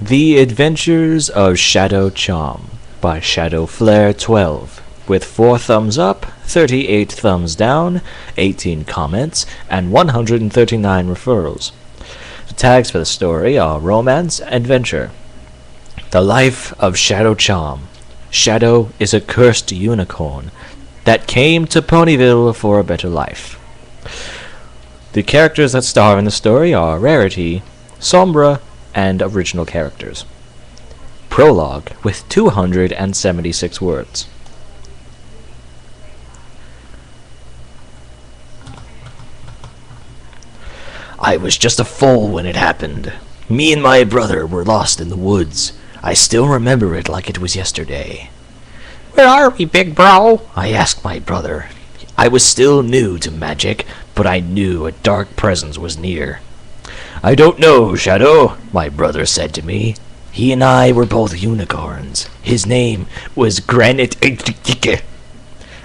The Adventures of Shadow Charm by Shadowflare12, with 4 thumbs up, 38 thumbs down, 18 comments, and 139 referrals. The tags for the story are romance, adventure. The life of Shadow Charm. Shadow is a cursed unicorn that came to Ponyville for a better life. The characters that star in the story are Rarity, Sombra, and original characters. Prologue with 276 words. I was just a foal when it happened. Me and my brother were lost in the woods. I still remember it like it was yesterday. "Where are we, big bro?" I asked my brother. I was still new to magic, but I knew a dark presence was near. "I don't know, Shadow," my brother said to me. He and I were both unicorns. His name was Granite.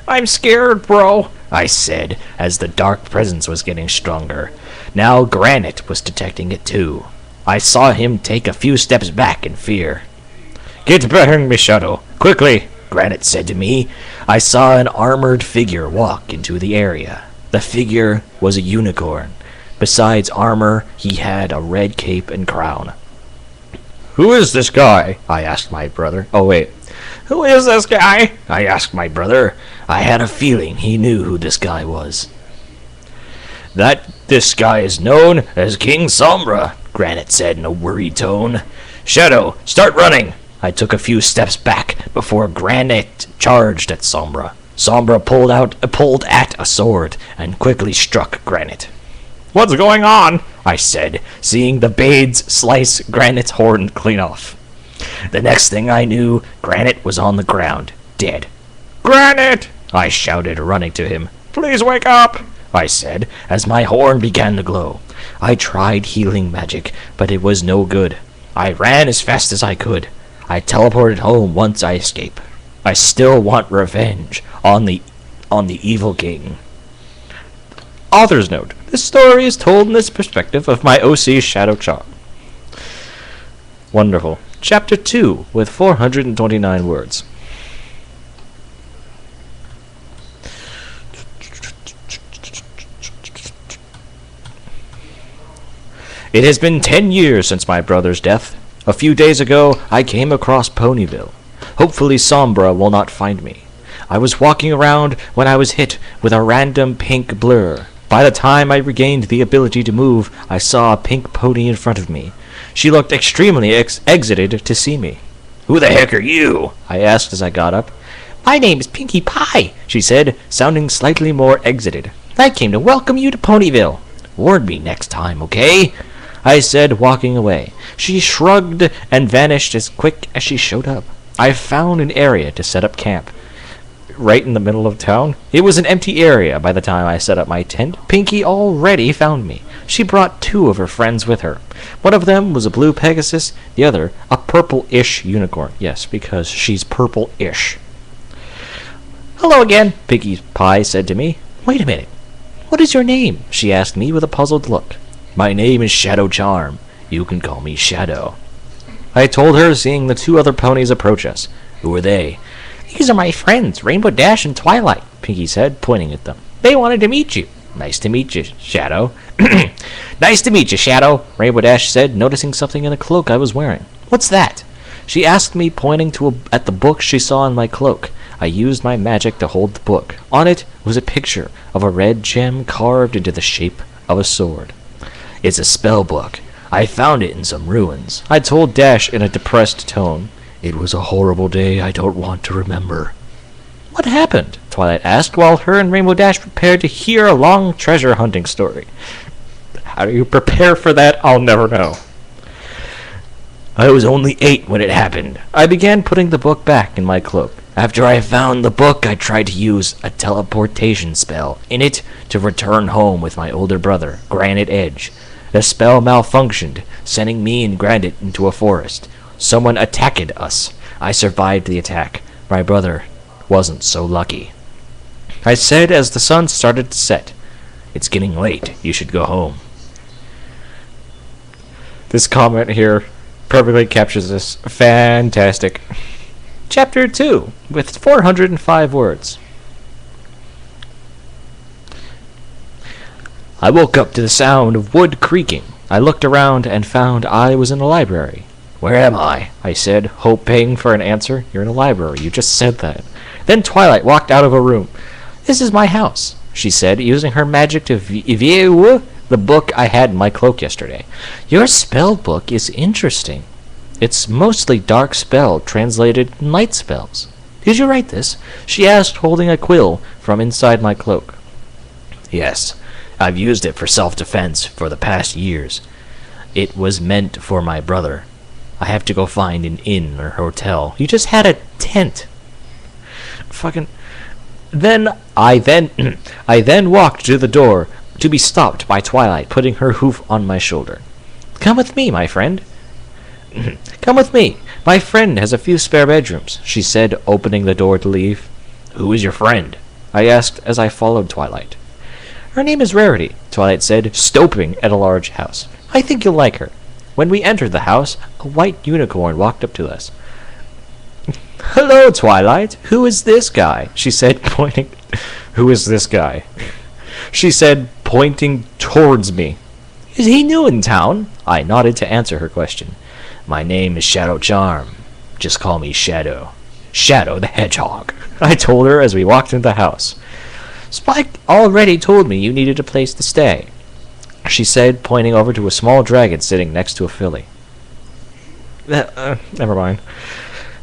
"I'm scared, bro," I said, as the dark presence was getting stronger. Now Granite was detecting it too. I saw him take a few steps back in fear. "Get behind me, Shadow, quickly," Granite said to me. I saw an armored figure walk into the area. The figure was a unicorn. Besides armor, he had a red cape and crown. Who is this guy? I asked my brother. Who is this guy? I asked my brother. I had a feeling he knew who this guy was. This guy is known as King Sombra, Granite said in a worried tone. "Shadow, start running." I took a few steps back before Granite charged at Sombra. Sombra pulled at a sword and quickly struck Granite. "What's going on?" I said, seeing the blades slice Granite's horn clean off. The next thing I knew, Granite was on the ground, dead. "Granite!" I shouted, running to him. "Please wake up!" I said, as my horn began to glow. I tried healing magic, but it was no good. I ran as fast as I could. I teleported home once I escaped. I still want revenge on the evil king. Author's note. This story is told in this perspective of my OC Shadow Charm. Wonderful. Chapter 2 with 429 words. It has been 10 years since my brother's death. A few days ago, I came across Ponyville. Hopefully Sombra will not find me. I was walking around when I was hit with a random pink blur. By the time I regained the ability to move, I saw a pink pony in front of me. She looked extremely excited to see me. "Who the heck are you?" I asked as I got up. "My name is Pinkie Pie," she said, sounding slightly more excited. "I came to welcome you to Ponyville." "Warn me next time, okay?" I said, walking away. She shrugged and vanished as quick as she showed up. I found an area to set up camp. Right in the middle of town. It was an empty area by the time I set up my tent. Pinkie already found me. She brought 2 of her friends with her. One of them was a blue Pegasus, the other a purple-ish unicorn. Yes, because she's purple-ish. "Hello again," Pinkie Pie said to me. "Wait a minute. What is your name?" she asked me with a puzzled look. "My name is Shadow Charm. You can call me Shadow." I told her, seeing the 2 other ponies approach us. "Who are they?" "These are my friends, Rainbow Dash and Twilight," Pinkie said, pointing at them. "They wanted to meet you." "Nice to meet you, Shadow." "Nice to meet you, Shadow," Rainbow Dash said, noticing something in a cloak I was wearing. "What's that?" she asked me, pointing at the book she saw in my cloak. I used my magic to hold the book. On it was a picture of a red gem carved into the shape of a sword. "It's a spell book. I found it in some ruins," I told Dash in a depressed tone. "It was a horrible day I don't want to remember." "What happened?" Twilight asked, while her and Rainbow Dash prepared to hear a long treasure hunting story. How do you prepare for that? I'll never know. "I was only 8 when it happened." I began putting the book back in my cloak. "After I found the book, I tried to use a teleportation spell in it to return home with my older brother, Granite Edge. The spell malfunctioned, sending me and Granite into a forest. Someone attacked us. I survived the attack. My brother wasn't so lucky." I said as the sun started to set. "It's getting late. You should go home." This comment here perfectly captures this. Fantastic. Chapter 2, with 405 words. I woke up to the sound of wood creaking. I looked around and found I was in a library. Where am I? I said, hoping for an answer. You're in a library. You just said that. Then Twilight walked out of a room. This is my house, she said, using her magic to view the book I had in my cloak yesterday. Your spell book is interesting. It's mostly dark spell translated light spells. Did you write this? She asked, holding a quill from inside my cloak. Yes, I've used it for self-defense for the past years. It was meant for my brother. I have to go find an inn or hotel. You just had a tent. Fucking... I then walked to the door to be stopped by Twilight, putting her hoof on my shoulder. Come with me, my friend. Come with me. My friend has a few spare bedrooms, she said, opening the door to leave. Who is your friend? I asked as I followed Twilight. Her name is Rarity, Twilight said, stopping at a large house. I think you'll like her. When we entered the house, a white unicorn walked up to us. Hello, Twilight. Who is this guy? She said, pointing... Who is this guy? She said, pointing towards me. Is he new in town? I nodded to answer her question. My name is Shadow Charm. Just call me Shadow. Shadow the Hedgehog, I told her as we walked into the house. Spike already told me you needed a place to stay, she said, pointing over to a small dragon sitting next to a filly. Never mind.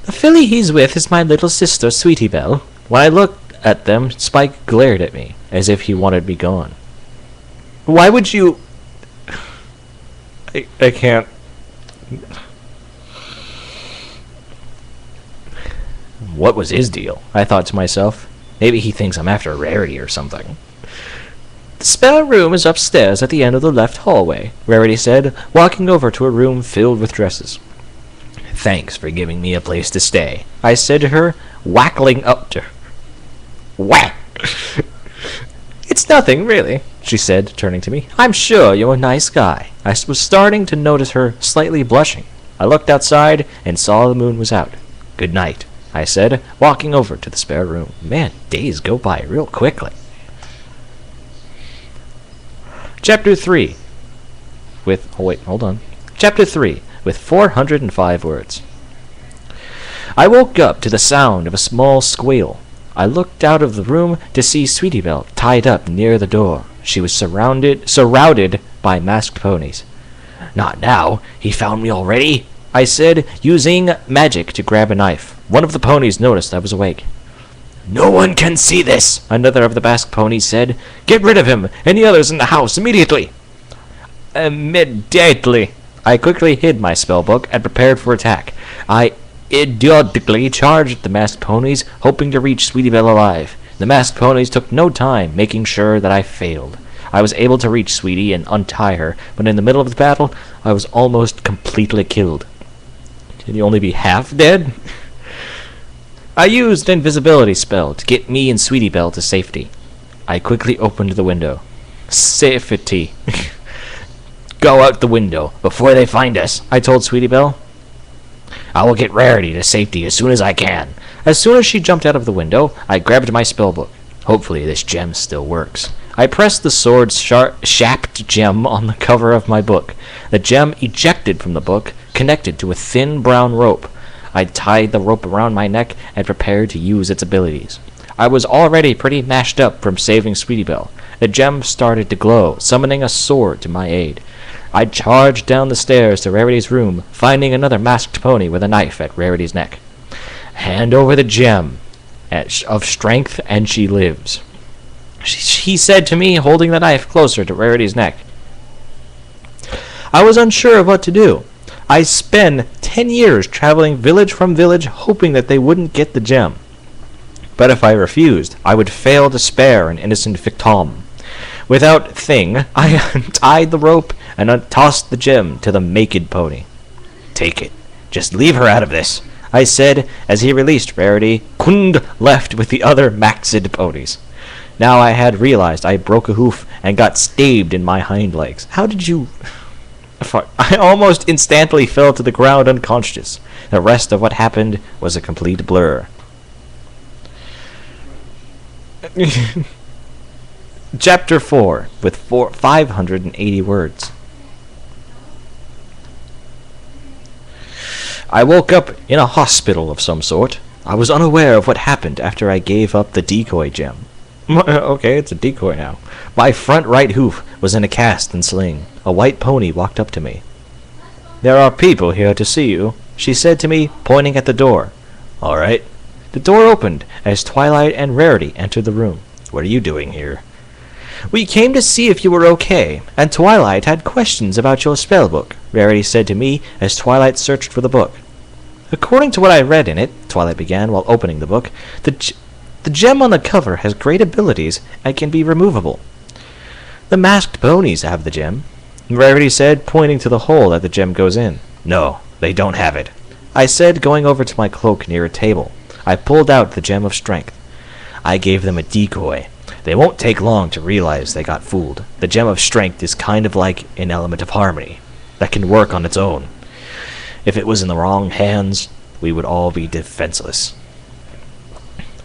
The filly he's with is my little sister, Sweetie Belle. When I looked at them, Spike glared at me, as if he wanted me gone. Why would you... I can't... What was his deal? I thought to myself. Maybe he thinks I'm after Rarity or something. The spare room is upstairs at the end of the left hallway, Rarity said, walking over to a room filled with dresses. Thanks for giving me a place to stay, I said to her, wackling up to her. Whack! It's nothing, really, she said, turning to me. I'm sure you're a nice guy. I was starting to notice her slightly blushing. I looked outside and saw the moon was out. Good night, I said, walking over to the spare room. Man, days go by real quickly. Chapter 3 with... Oh, wait, hold on. Chapter 3 with 405 words. I woke up to the sound of a small squeal. I looked out of the room to see Sweetie Belle tied up near the door. She was surrounded by masked ponies. Not now. He found me already, I said, using magic to grab a knife. One of the ponies noticed I was awake. No one can see this, another of the masked ponies said. Get rid of him and the others in the house immediately. Immediately. I quickly hid my spellbook and prepared for attack. I idiotically charged at the masked ponies, hoping to reach Sweetie Belle alive. The masked ponies took no time, making sure that I failed. I was able to reach Sweetie and untie her, but in the middle of the battle, I was almost completely killed. Can you only be half dead? I used an invisibility spell to get me and Sweetie Belle to safety. I quickly opened the window. Safety. Go out the window before they find us, I told Sweetie Belle. I will get Rarity to safety as soon as I can. As soon as she jumped out of the window, I grabbed my spellbook. Hopefully this gem still works. I pressed the sword's shaped gem on the cover of my book. The gem ejected from the book, connected to a thin brown rope. I tied the rope around my neck and prepared to use its abilities. I was already pretty mashed up from saving Sweetie Belle. The gem started to glow, summoning a sword to my aid. I charged down the stairs to Rarity's room, finding another masked pony with a knife at Rarity's neck. Hand over the gem of strength and she lives, he said to me, holding the knife closer to Rarity's neck. I was unsure of what to do. I spent 10 years traveling village from village, hoping that they wouldn't get the gem. But if I refused, I would fail to spare an innocent victim. Without thing, I untied the rope and tossed the gem to the naked pony. Take it. Just leave her out of this, I said as he released Rarity. Kund left with the other maxed ponies. Now I had realized I broke a hoof and got stabbed in my hind legs. How did you... I almost instantly fell to the ground unconscious. The rest of what happened was a complete blur. Chapter 4, with 580 words. I woke up in a hospital of some sort. I was unaware of what happened after I gave up the decoy gem. Okay, it's a decoy now. My front right hoof was in a cast and sling. A white pony walked up to me. "There are people here to see you," she said to me, pointing at the door. "All right." The door opened as Twilight and Rarity entered the room. "What are you doing here?" "We came to see if you were okay, and Twilight had questions about your spell book," Rarity said to me as Twilight searched for the book. "According to what I read in it," Twilight began while opening the book, the gem on the cover has great abilities and can be removable." "The masked ponies have the gem," Rarity said, pointing to the hole that the gem goes in. "No, they don't have it," I said, going over to my cloak near a table. I pulled out the gem of strength. "I gave them a decoy. They won't take long to realize they got fooled. The gem of strength is kind of like an element of harmony that can work on its own. If it was in the wrong hands, we would all be defenseless."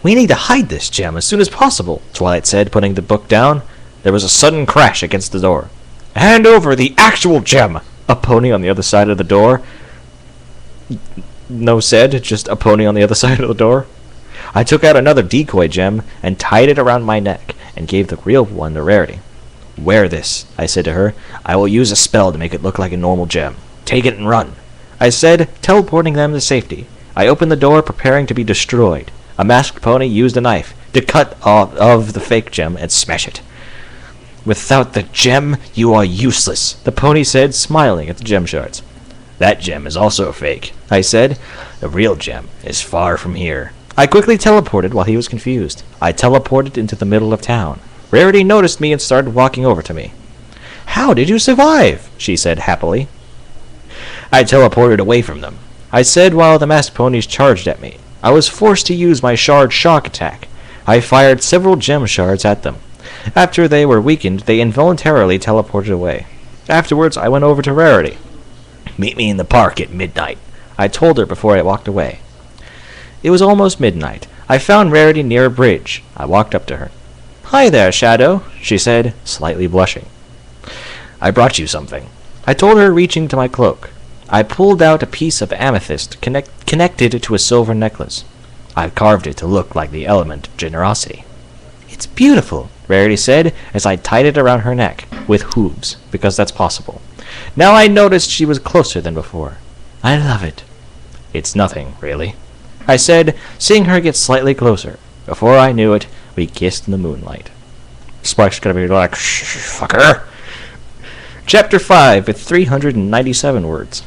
"We need to hide this gem as soon as possible," Twilight said, putting the book down. There was a sudden crash against the door. "Hand over the actual gem!" A pony on the other side of the door. No said, just a pony on the other side of the door. I took out another decoy gem and tied it around my neck and gave the real one to Rarity. "Wear this," I said to her. "I will use a spell to make it look like a normal gem. Take it and run," I said, teleporting them to safety. I opened the door, preparing to be destroyed. A masked pony used a knife to cut off of the fake gem and smash it. "Without the gem, you are useless," the pony said, smiling at the gem shards. "That gem is also fake," I said. "The real gem is far from here." I quickly teleported while he was confused. I teleported into the middle of town. Rarity noticed me and started walking over to me. "How did you survive?" she said happily. "I teleported away from them," I said while the masked ponies charged at me. I was forced to use my shard shock attack. I fired several gem shards at them. After they were weakened, they involuntarily teleported away. Afterwards, I went over to Rarity. "Meet me in the park at midnight," I told her before I walked away. It was almost midnight. I found Rarity near a bridge. I walked up to her. "Hi there, Shadow," she said, slightly blushing. "I brought you something," I told her, reaching to my cloak. I pulled out a piece of amethyst connected to a silver necklace. I carved it to look like the element of generosity. "It's beautiful," Rarity said as I tied it around her neck, with hooves, because that's possible. Now I noticed she was closer than before. "I love it." "It's nothing, really," I said, seeing her get slightly closer. Before I knew it, we kissed in the moonlight. Spike's gonna be like, "Shh, fucker." Chapter 5 with 397 words.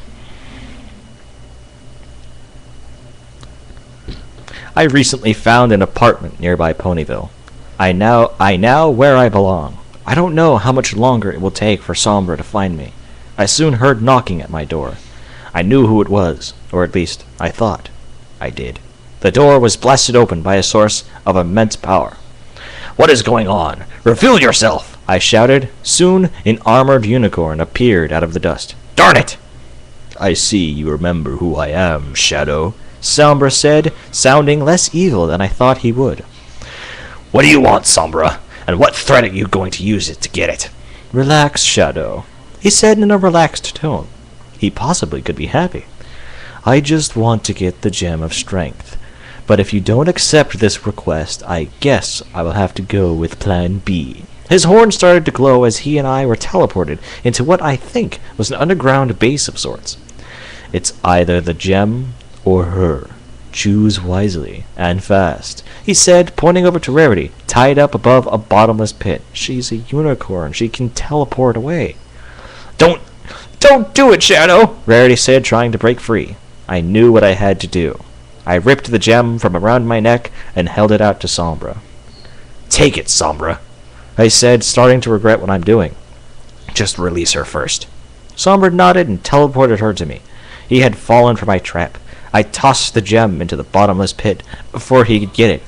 I recently found an apartment nearby Ponyville. I now where I belong. I don't know how much longer it will take for Sombra to find me. I soon heard knocking at my door. I knew who it was, or at least I thought I did. The door was blasted open by a source of immense power. "What is going on? Reveal yourself!" I shouted. Soon an armored unicorn appeared out of the dust. "Darn it!" "I see you remember who I am, Shadow," Sombra said, sounding less evil than I thought he would. "What do you want, Sombra? And what threat are you going to use it to get it?" "Relax, Shadow," he said in a relaxed tone. He possibly could be happy. "I just want to get the Gem of Strength. But if you don't accept this request, I guess I will have to go with Plan B." His horn started to glow as he and I were teleported into what I think was an underground base of sorts. "It's either the gem or her. Choose wisely and fast," he said, pointing over to Rarity, tied up above a bottomless pit. "She's a unicorn. She can teleport away." Don't do it, Shadow!" Rarity said, trying to break free. I knew what I had to do. I ripped the gem from around my neck and held it out to Sombra. "Take it, Sombra," I said, starting to regret what I'm doing. "Just release her first." Sombra nodded and teleported her to me. He had fallen for my trap. I tossed the gem into the bottomless pit before he could get it,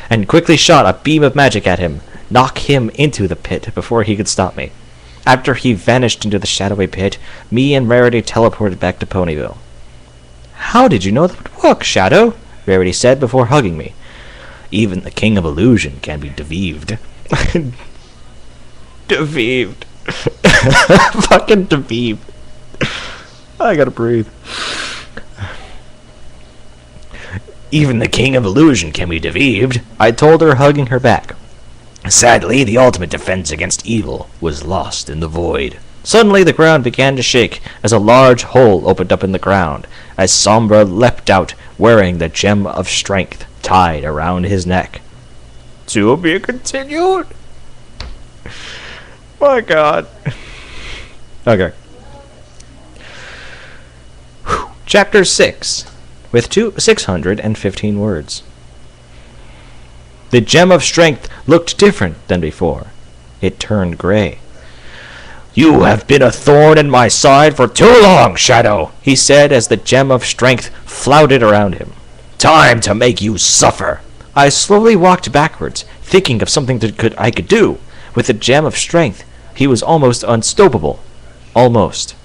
and quickly shot a beam of magic at him, knock him into the pit before he could stop me. After he vanished into the shadowy pit, me and Rarity teleported back to Ponyville. How did you know that would work, Shadow? Rarity said before hugging me. Even the king of illusion can be deceived. Deceived. Fucking deceived. I gotta breathe. Even the king of illusion can be deceived, I told her, hugging her back. Sadly, the ultimate defense against evil was lost in the void. Suddenly, the ground began to shake as a large hole opened up in the ground, as Sombra leapt out, wearing the gem of strength tied around his neck. To be continued? My God. Okay. Chapter 6, with 615 words. The gem of strength looked different than before. It turned gray. You have been a thorn in my side for too long, Shadow, he said as the gem of strength flouted around him. Time to make you suffer. I slowly walked backwards, thinking of something I could do. With the gem of strength, he was almost unstoppable. Almost.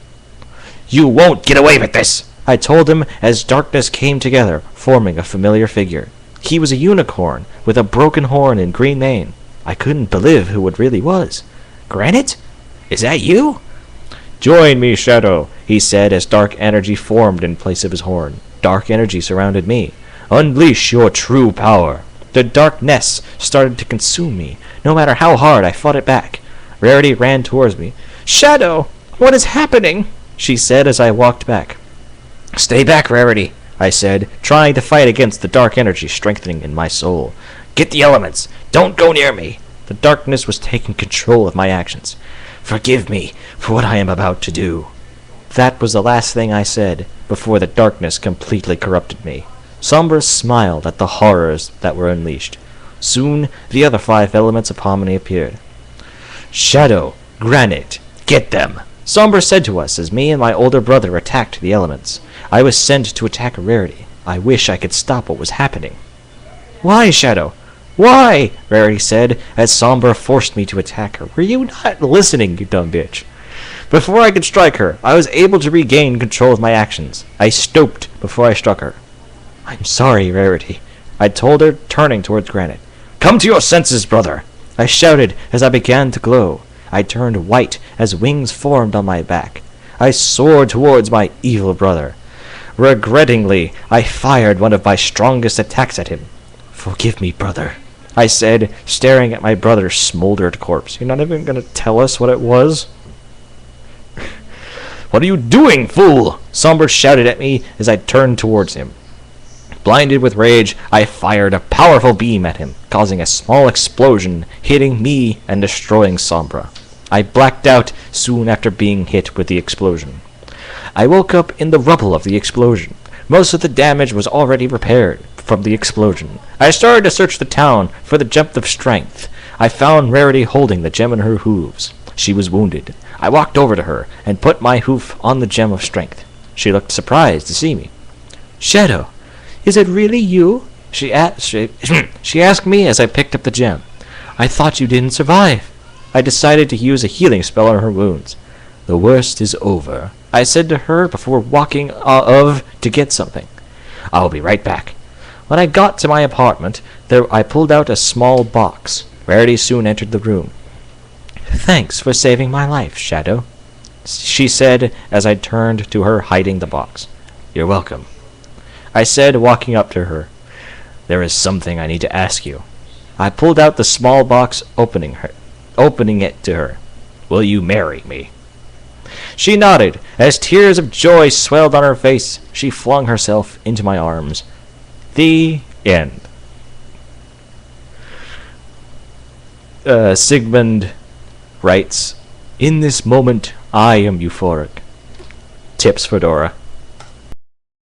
You won't get away with this, I told him as darkness came together, forming a familiar figure. He was a unicorn with a broken horn and green mane. I couldn't believe who it really was. Granite? Is that you? Join me, Shadow, he said as dark energy formed in place of his horn. Dark energy surrounded me. Unleash your true power. The darkness started to consume me, no matter how hard I fought it back. Rarity ran towards me. Shadow, what is happening? She said as I walked back. Stay back, Rarity, I said, trying to fight against the dark energy strengthening in my soul. Get the elements. Don't go near me. The darkness was taking control of my actions. Forgive me for what I am about to do. That was the last thing I said before the darkness completely corrupted me. Sombra smiled at the horrors that were unleashed. Soon, the other 5 elements of harmony appeared. Shadow, Granite, get them, Sombra said to us as me and my older brother attacked the elements. I was sent to attack Rarity. I wish I could stop what was happening. Why, Shadow? Why? Rarity said as Sombra forced me to attack her. Were you not listening, you dumb bitch? Before I could strike her, I was able to regain control of my actions. I stooped before I struck her. I'm sorry, Rarity, I told her, turning towards Granite. Come to your senses, brother, I shouted as I began to glow. I turned white as wings formed on my back. I soared towards my evil brother. Regrettingly, I fired one of my strongest attacks at him. Forgive me, brother, I said, staring at my brother's smoldered corpse. You're not even going to tell us what it was? What are you doing, fool? Sombra shouted at me as I turned towards him. Blinded with rage, I fired a powerful beam at him, causing a small explosion, hitting me and destroying Sombra. I blacked out soon after being hit with the explosion. I woke up in the rubble of the explosion. Most of the damage was already repaired from the explosion. I started to search the town for the gem of strength. I found Rarity holding the gem in her hooves. She was wounded. I walked over to her and put my hoof on the gem of strength. She looked surprised to see me. Shadow, is it really you? She asked me as I picked up the gem. I thought you didn't survive. I decided to use a healing spell on her wounds. The worst is over, I said to her before walking to get something. I'll be right back. When I got to my apartment, I pulled out a small box. Rarity soon entered the room. Thanks for saving my life, Shadow, she said as I turned to her, hiding the box. You're welcome, I said, walking up to her. There is something I need to ask you. I pulled out the small box, opening it to her. Will you marry me? She nodded. As tears of joy swelled on her face, she flung herself into my arms. The end. Sigmund writes, in this moment, I am euphoric. Tips Fedora.